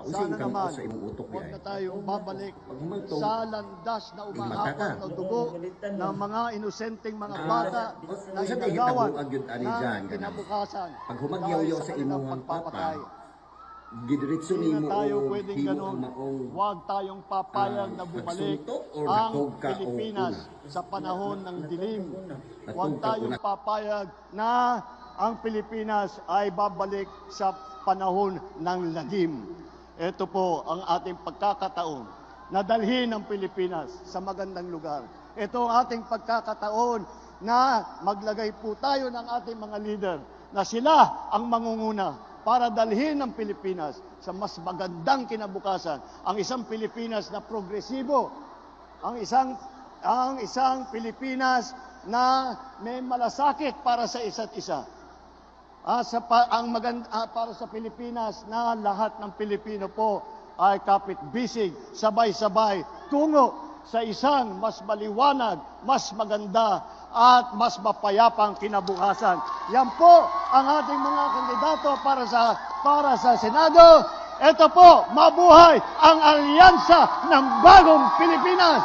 Sana Usin ka naman, sa imong utok huwag niya. na tayong babalik Pag humaltog, sa landas na umahapon mata ka. ng dugo ng mga inosenteng mga bata na Unsa tay inagawan gitabuag yun ani ng dyan, kinabukasan pag humagyaw-yaw sa kanilang imong pagpapatay. gidiretso Hindi nimo na tayo og pwedeng himo ganun. ang maong Huwag tayong papayag na bumalik pagsuntok or ang natog ka o Pilipinas una? sa panahon ng dilim. Natog Huwag ka tayong una. papayag na ang Pilipinas ay babalik sa panahon ng lagim. Ito po ang ating pagkakataon na dalhin ang Pilipinas sa magandang lugar. Ito ang ating pagkakataon na maglagay po tayo ng ating mga leader na sila ang mangunguna para dalhin ang Pilipinas sa mas magandang kinabukasan. Ang isang Pilipinas na progresibo, ang isang Pilipinas na may malasakit para sa isa't isa. Para sa Pilipinas na lahat ng Pilipino po ay kapit-bisig, sabay-sabay, tungo sa isang mas maliwanag, mas maganda at mas mapayapang kinabukasan. Yan po ang ating mga kandidato para sa Senado. Ito po, mabuhay ang alyansa ng bagong Pilipinas!